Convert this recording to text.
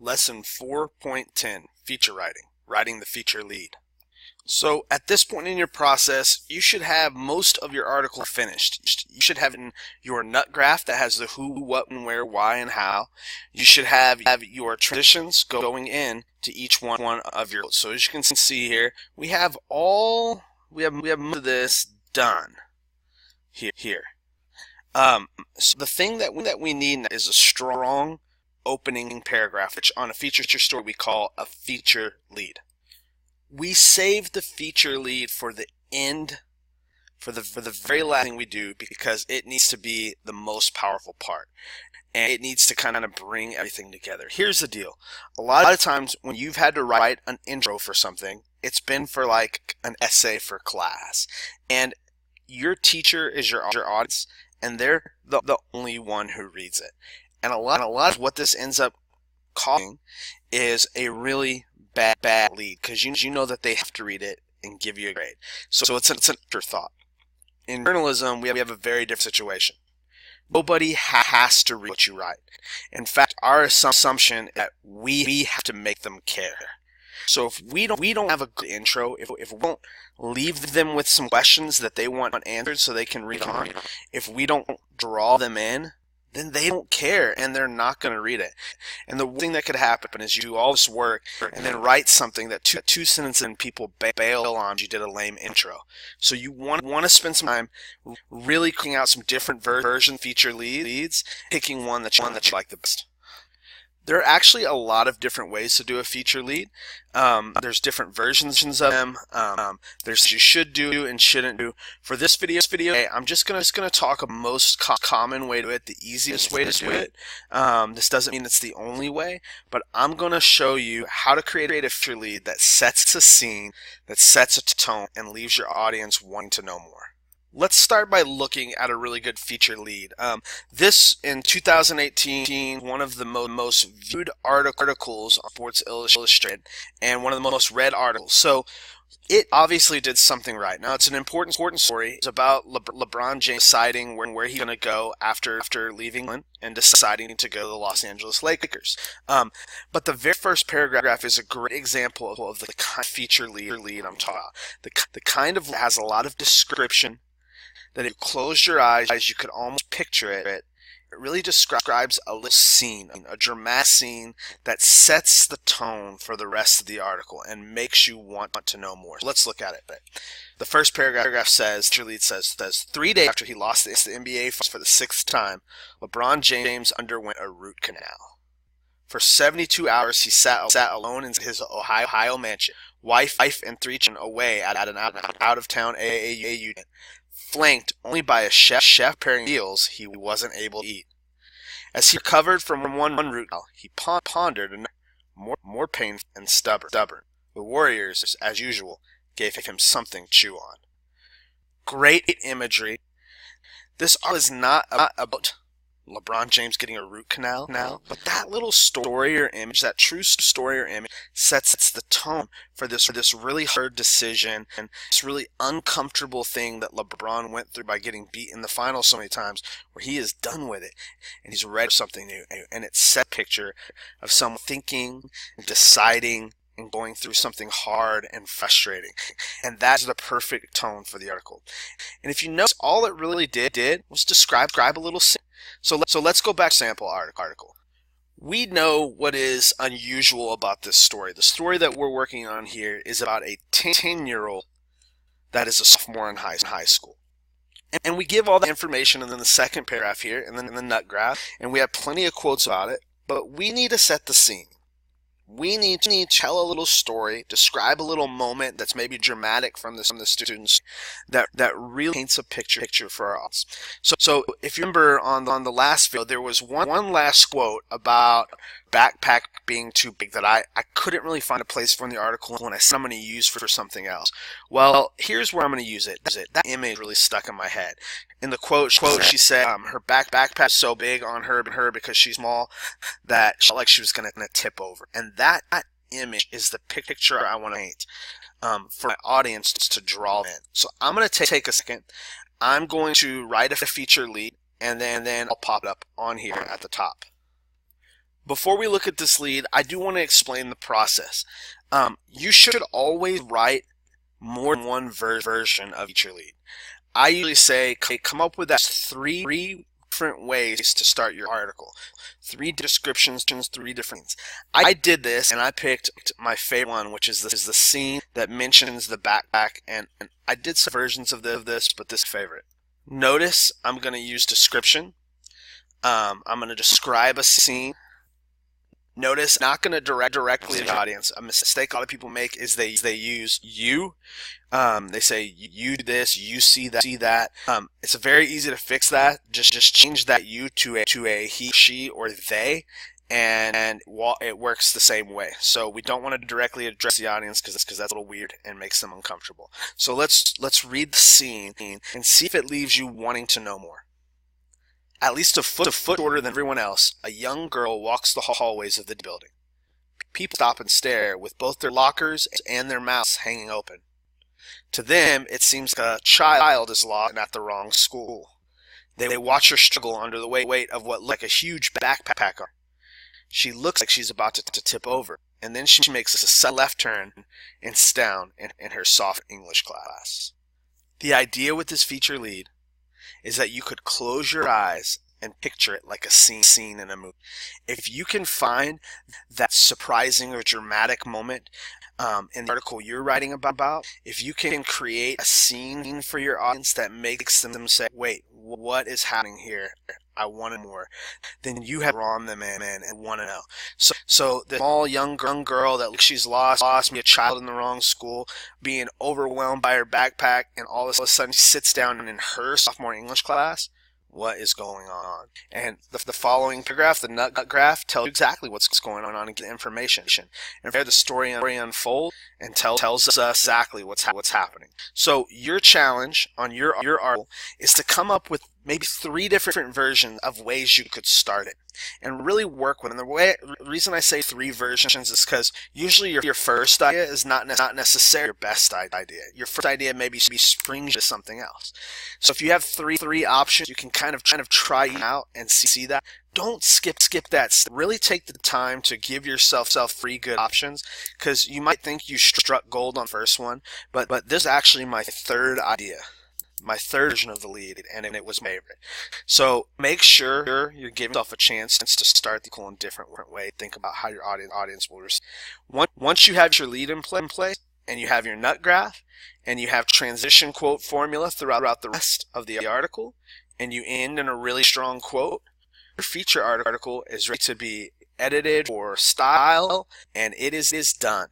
Lesson 4.10, Feature Writing, Writing the Feature Lead. So at this point in your process, you should have most of your article finished. You should have your nut graph that has the who, what, and where, why, and how. You should have your transitions going in to each one of your. So as you can see here, we have most of this done here. So the thing that we need is a strong opening paragraph, which on a feature story we call a feature lead. We save the feature lead for the end, for the very last thing we do, because it needs to be the most powerful part, and it needs to kind of bring everything together. Here's the deal: a lot of times when you've had to write an intro for something, it's been for like an essay for class, and your teacher is your audience, and they're the only one who reads it. And a lot of what this ends up causing is a really bad lead, because you know that they have to read it and give you a grade. So it's an afterthought. In journalism, we have a very different situation. Nobody has to read what you write. In fact, our assumption is that we have to make them care. So if we don't have a good intro, if we don't leave them with some questions that they want answered so they can read on, if we don't draw them in, then they don't care and they're not going to read it. And the worst thing that could happen is you do all this work and then write something that two sentences and people bail on you did a lame intro. So you want to spend some time really cleaning out some different version feature leads, picking one that you like the best. There are actually a lot of different ways to do a feature lead. There's different versions of them. There's you should do and shouldn't do. For this video, I'm just gonna talk a most common way to do it, the easiest way to do it. This doesn't mean it's the only way, but I'm gonna show you how to create a feature lead that sets a scene, that sets a tone, and leaves your audience wanting to know more. Let's start by looking at a really good feature lead. This, in 2018, one of the most viewed articles on Sports Illustrated, and one of the most read articles. So it obviously did something right. Now, it's an important story. It's about LeBron James deciding where he's going to go after leaving England and deciding to go to the Los Angeles Lakers. But the very first paragraph is a great example of the kind of feature lead I'm talking about. The kind of has a lot of description, that if you closed your eyes, you could almost picture it. It really describes a little scene, a dramatic scene that sets the tone for the rest of the article and makes you want to know more. So let's look at it. The first paragraph says, 3 days after he lost the NBA for the 6th time, LeBron James underwent a root canal. For 72 hours, he sat alone in his Ohio mansion, wife and 3 children away at an out-of-town AAU unit, flanked only by a chef preparing meals he wasn't able to eat. As he recovered from one root canal, he pondered another, more painful and stubborn. The Warriors, as usual, gave him something to chew on. Great imagery. This article is not about LeBron James getting a root canal now, but that little story or image, that true story or image, sets the tone for this really hard decision and this really uncomfortable thing that LeBron went through by getting beat in the finals so many times, where he is done with it and he's ready for something new. And it's set a picture of someone thinking and deciding and going through something hard and frustrating. And that's the perfect tone for the article. And if you notice, all it really did was describe a little scene. So let's go back to sample article. We know what is unusual about this story. The story that we're working on here is about a 10-year-old that is a sophomore in high school. And we give all the information in the second paragraph here, and then in the nut graph, and we have plenty of quotes about it, but we need to set the scene. We need to tell a little story, describe a little moment that's maybe dramatic from the students that really paints a picture for our audience. So if you remember on the last video, there was one last quote about backpack being too big that I couldn't really find a place for in the article, when I said I'm going to use for something else. Well, here's where I'm going to use it. That image really stuck in my head. In the quote she said her backpack is so big on her because she's small that she felt like she was going to tip over. And that image is the picture I want to paint for my audience to draw in. So I'm going to take a second. I'm going to write a feature lead, and then I'll pop it up on here at the top. Before we look at this lead, I do want to explain the process. You should always write more than one version of each lead. I usually say, come up with that three different ways to start your article. 3 descriptions, 3 different things. I did this and I picked my favorite one, which is the scene that mentions the backpack, and I did some versions of this, but this is my favorite. Notice I'm going to use description. I'm going to describe a scene. Notice not going to directly to the audience. A mistake a lot of people make is they use you. They say you do this, you see that. It's very easy to fix that. Just change that you to a he, she, or they, and it works the same way. So we don't want to directly address the audience because that's a little weird and makes them uncomfortable. So let's read the scene and see if it leaves you wanting to know more. At least a foot shorter than everyone else, a young girl walks the hallways of the building. People stop and stare, with both their lockers and their mouths hanging open. To them, it seems like a child is lost and at the wrong school. They watch her struggle under the weight of what looks like a huge backpack on her. She looks like she's about to tip over, and then she makes a sudden left turn and sits down in her soft English class. The idea with this feature lead is that you could close your eyes and picture it like a scene in a movie. If you can find that surprising or dramatic moment in the article you're writing about, if you can create a scene for your audience that makes them say, wait, what is happening here? I want more. Then you have drawn them in and want to know. So the small young girl that looks she's lost, be a child in the wrong school, being overwhelmed by her backpack, and all of a sudden she sits down in her sophomore English class. What is going on? And the following paragraph, the nut graph, tells you exactly what's going on and get information. And there the story unfolds and tells us exactly what's happening. So your challenge on your article is to come up with maybe 3 different versions of ways you could start it and really work with it. And the reason I say 3 versions is because usually your first idea is not necessarily your best idea. Your first idea maybe springs to something else. So if you have three options, you can kind of try out and see that. Don't skip that. Really take the time to give yourself 3 good options, because you might think you struck gold on the first one, but this is actually my 3rd idea. My 3rd version of the lead, and it was my favorite. So make sure you're giving yourself a chance to start the article in a different way. Think about how your audience will respond. Once you have your lead in place, and you have your nut graph, and you have transition quote formula throughout the rest of the article, and you end in a really strong quote, your feature article is ready to be edited for style, and it is done.